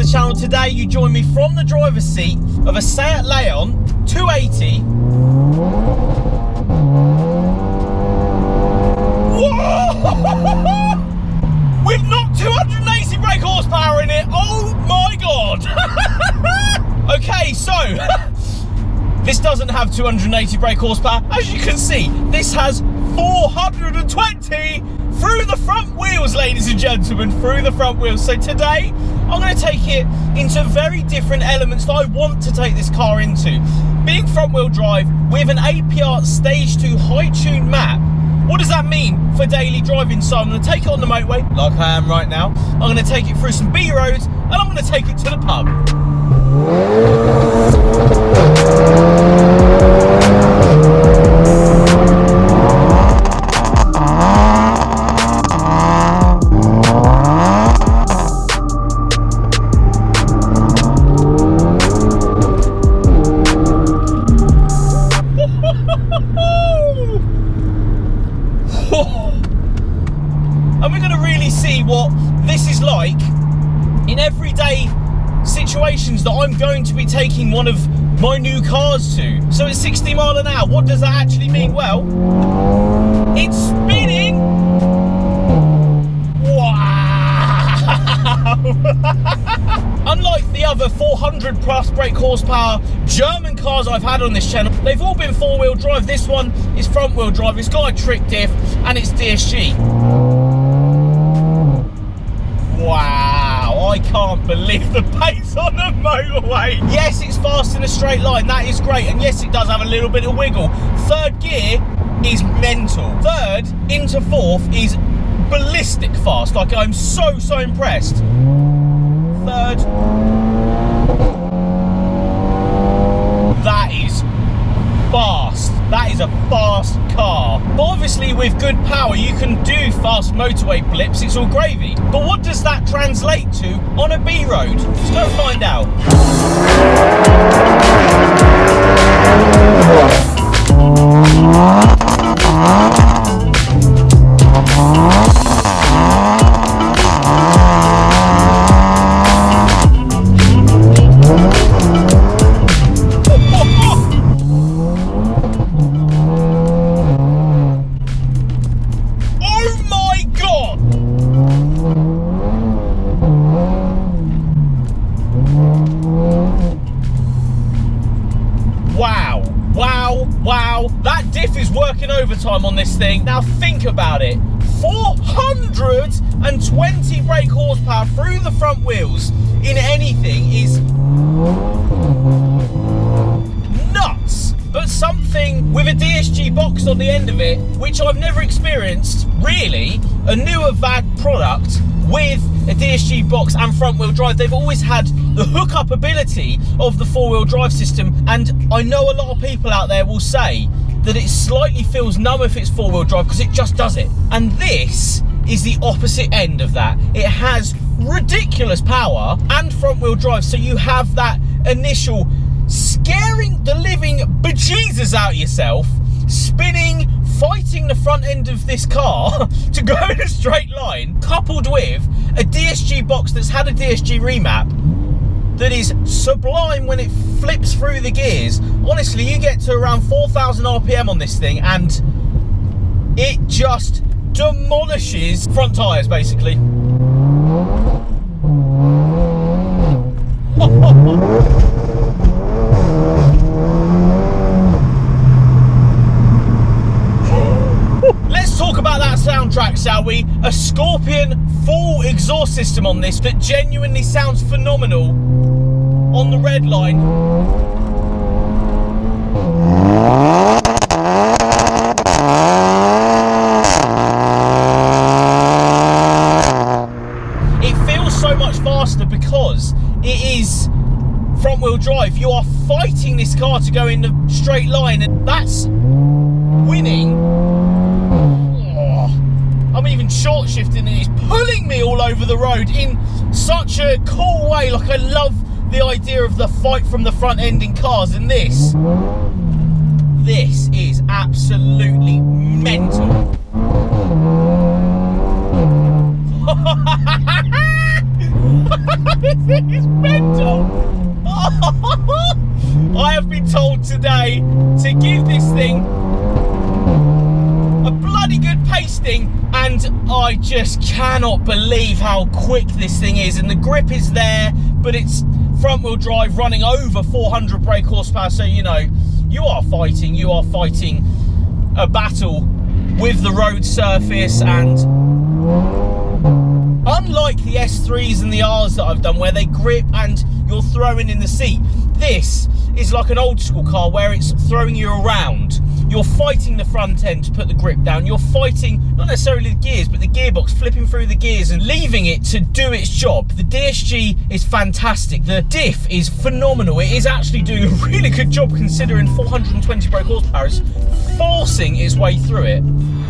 the channel. Today you join me from the driver's seat of a Seat Leon 280. Whoa! With not 280 brake horsepower in it. Oh my god. Okay, so this doesn't have 280 brake horsepower. As you can see, this has 420 through the front wheels, ladies and gentlemen, through the front wheels. So today, I'm going to take it into very different elements that I want to take this car into. Being front wheel drive with an APR Stage 2 high tune map. What does that mean for daily driving? So I'm going to take it on the motorway, like I am right now. I'm going to take it through some B roads, and I'm going to take it to the pub. And we're going to really see what this is like in everyday situations that I'm going to be taking one of my new cars to. So at 60 mile an hour, what does that actually mean? Well, it's spinning. Wow! Unlike the other 400 plus brake horsepower German cars I've had on this channel, they've all been four-wheel drive. This one is front-wheel drive. It's got a trick diff and it's DSG. Wow, I can't believe the pace on the motorway. Yes, it's fast in a straight line, that is great, and yes, it does have a little bit of wiggle. Third gear is mental. Third into fourth is ballistic fast. Like, I'm so impressed. Third. That is fast. That is a fast car. But obviously with good power you can do fast motorway blips, it's all gravy. But what does that translate to on a B road? Let's go find out. Wow, that diff is working overtime on this thing. Now think about it, 420 brake horsepower through the front wheels in anything is nuts. But something with a DSG box on the end of it, which I've never experienced, really, a newer VAG product with a DSG box and front wheel drive. They've always had the hookup ability of the four-wheel drive system, and I know a lot of people out there will say that it slightly feels numb if it's four-wheel drive because it just does it. And this is the opposite end of that. It has ridiculous power and front-wheel drive, so you have that initial scaring the living bejesus out of yourself, spinning, fighting the front end of this car to go in a straight line, coupled with a DSG box that's had a DSG remap that is sublime when it flips through the gears. Honestly, you get to around 4,000 RPM on this thing and it just demolishes front tyres, basically. Let's talk about that soundtrack, shall we? A Scorpion full exhaust system on this that genuinely sounds phenomenal on the red line. It feels so much faster because it is front wheel drive. You are fighting this car to go in the straight line, and that's winning. I'm even short shifting and it's pulling me all over the road in such a cool way. Like, I love the idea of the fight from the front end in cars, and this is absolutely mental. It's thing is mental. I have been told today to give this thing a bloody good pasting, and I just cannot believe how quick this thing is. And the grip is there, but it's front wheel drive running over 400 brake horsepower, so you know you are fighting a battle with the road surface. And unlike the S3s and the Rs that I've done where they grip and you're throwing in the seat, this is like an old school car where it's throwing you around. You're fighting the front end to put the grip down. You're fighting not necessarily the gears, but the gearbox, flipping through the gears and leaving it to do its job. The DSG is fantastic. The diff is phenomenal. It is actually doing a really good job considering 420 brake horsepower is forcing its way through it.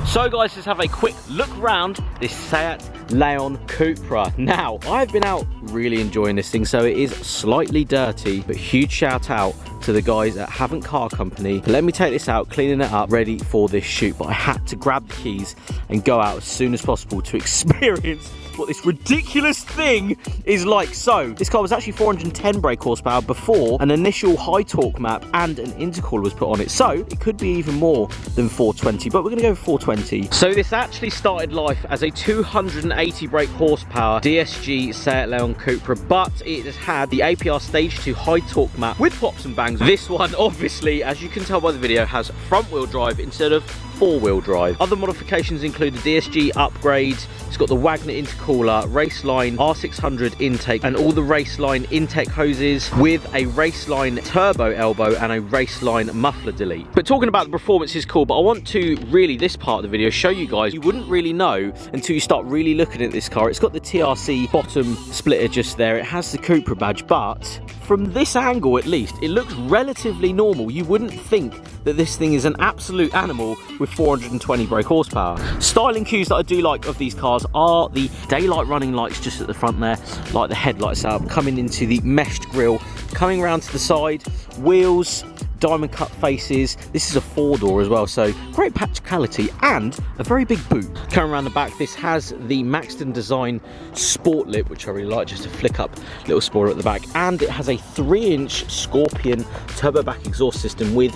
So guys, let's have a quick look around this Seat Leon Cupra. Now, I've been out really enjoying this thing, so it is slightly dirty, but huge shout out to the guys at Haven't Car Company. Let me take this out, cleaning it up, ready for this shoot, but I had to grab the keys and go out as soon as possible to experience what this ridiculous thing is like. So this car was actually 410 brake horsepower before an initial high torque map and an intercooler was put on it, so it could be even more than 420, but we're gonna go for 420. So this actually started life as a 280 brake horsepower DSG Seat Leon Cupra, but it has had the APR stage 2 high torque map with pops and bangs. This one, obviously, as you can tell by the video, has front wheel drive instead of four-wheel drive. Other modifications include the DSG upgrade. It's got the Wagner intercooler, Raceline R600 intake, and all the Raceline intake hoses with a Raceline turbo elbow and a Raceline muffler delete. But talking about the performance is cool, but I want to really, this part of the video, show you guys, you wouldn't really know until you start really looking at this car. It's got the TRC bottom splitter just there. It has the Cupra badge, but from this angle at least, it looks relatively normal. You wouldn't think that this thing is an absolute animal with 420 brake horsepower. Styling cues that I do like of these cars are the daylight running lights just at the front there, like the headlights out, coming into the meshed grille, coming around to the side, wheels, diamond cut faces. This is a four-door as well, so great practicality and a very big boot. Coming around the back, this has the Maxton Design Sport Lip, which I really like, just a flick up little spoiler at the back, and it has a 3-inch Scorpion turbo back exhaust system with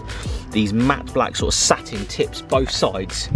these matte black sort of satin tips both sides.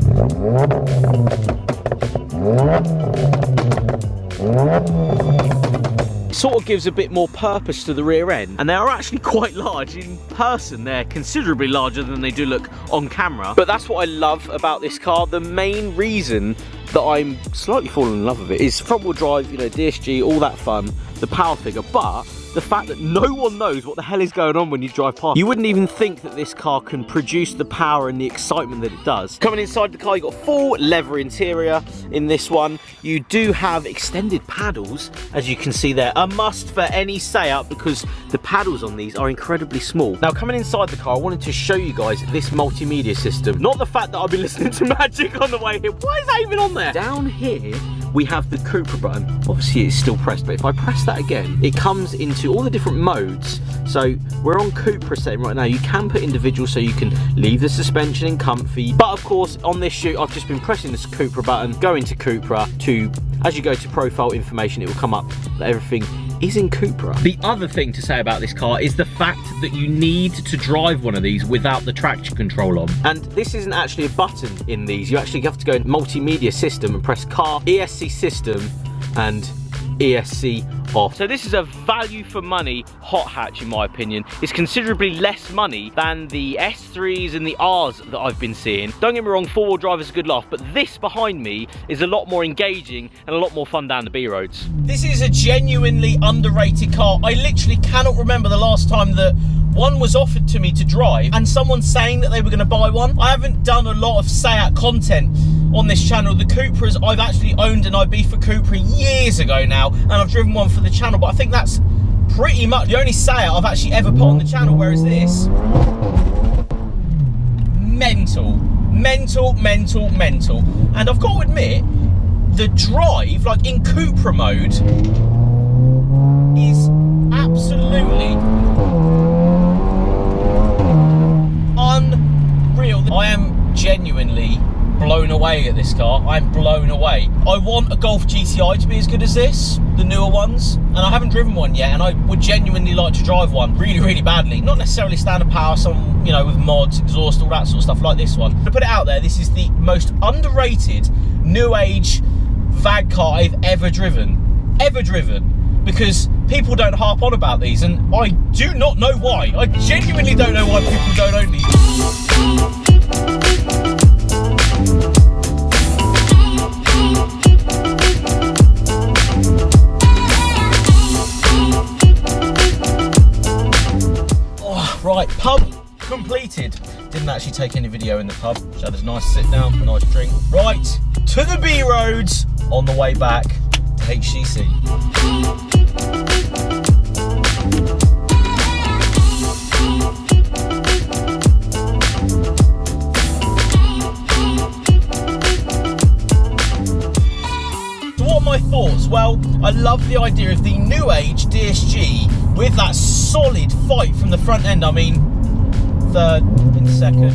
Sort of gives a bit more purpose to the rear end, and they are actually quite large in person. They're considerably larger than they do look on camera, but that's what I love about this car. The main reason that I'm slightly falling in love with it is front wheel drive, you know, DSG, all that fun, the power figure, but the fact that no one knows what the hell is going on when you drive past. You wouldn't even think that this car can produce the power and the excitement that it does. Coming inside the car, you've got full leather interior in this one. You do have extended paddles, as you can see there. A must for any Seat because the paddles on these are incredibly small. Now, coming inside the car, I wanted to show you guys this multimedia system. Not the fact that I've been listening to Magic on the way here. Why is that even on there? Down here, we have the Cupra button. Obviously it's still pressed, but if I press that again, it comes into all the different modes. So we're on Cupra setting right now. You can put individual, so you can leave the suspension in comfy. But of course, on this shoot, I've just been pressing this Cupra button, go into Cupra to, as you go to profile information, it will come up that everything is in Cupra. The other thing to say about this car is the fact that you need to drive one of these without the traction control on. And this isn't actually a button in these. You actually have to go in multimedia system and press car, ESC system, and ESC off. So this is a value for money hot hatch in my opinion. It's considerably less money than the S3s and the Rs that I've been seeing. Don't get me wrong, four-wheel drive is a good laugh, but this behind me is a lot more engaging and a lot more fun down the B roads. This is a genuinely underrated car. I literally cannot remember the last time that one was offered to me to drive and someone saying that they were going to buy one. I haven't done a lot of Seat content on this channel. The Cupras, I've actually owned an IB for Cupra years ago now, and I've driven one for the channel, but I think that's pretty much the only Seat I've actually ever put on the channel, whereas this, mental. And I've got to admit, the drive, like in Cupra mode, is absolutely unreal. I am genuinely blown away at this car. I'm blown away. I want a Golf GTI to be as good as this, the newer ones, and I haven't driven one yet, and I would genuinely like to drive one really, really badly. Not necessarily standard power, some, you know, with mods, exhaust, all that sort of stuff like this one. To put it out there, this is the most underrated new age VAG car I've ever driven. Because people don't harp on about these, and I do not know why. I genuinely don't know why people don't own these. Oh, right, pub completed. Didn't actually take any video in the pub, so had a nice sit down, a nice drink. Right, to the B roads on the way back to HCC. My thoughts? Well, I love the idea of the new age DSG with that solid fight from the front end. I mean, third and second.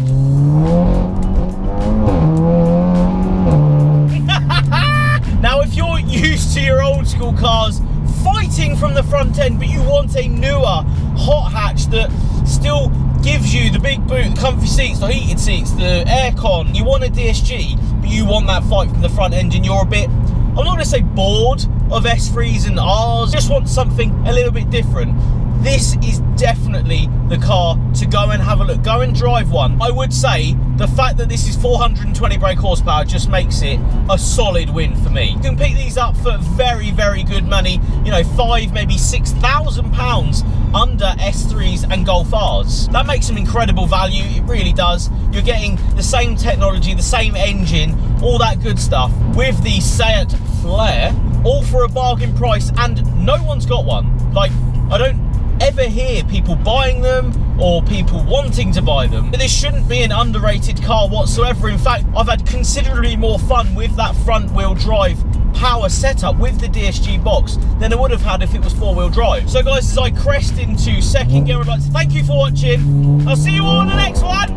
Now, if you're used to your old school cars fighting from the front end, but you want a newer hot hatch that still gives you the big boot, the comfy seats, the heated seats, the aircon, you want a DSG, but you want that fight from the front end, and you're a bit, I'm not going to say bored of S3s and Rs, just want something a little bit different. This is definitely the car to go and have a look, go and drive one. I would say the fact that this is 420 brake horsepower just makes it a solid win for me. You can pick these up for very, very good money, you know, £5,000, maybe £6,000 under S3s and Golf Rs. That makes some incredible value, it really does. You're getting the same technology, the same engine, all that good stuff with the Seat Flare, all for a bargain price, and no one's got one. Like, I don't ever hear people buying them or people wanting to buy them. But this shouldn't be an underrated car whatsoever. In fact, I've had considerably more fun with that front wheel drive power setup with the DSG box than I would have had if it was four-wheel drive. So guys, as I crest into second gear, I'd like to thank you for watching. I'll see you all in the next one.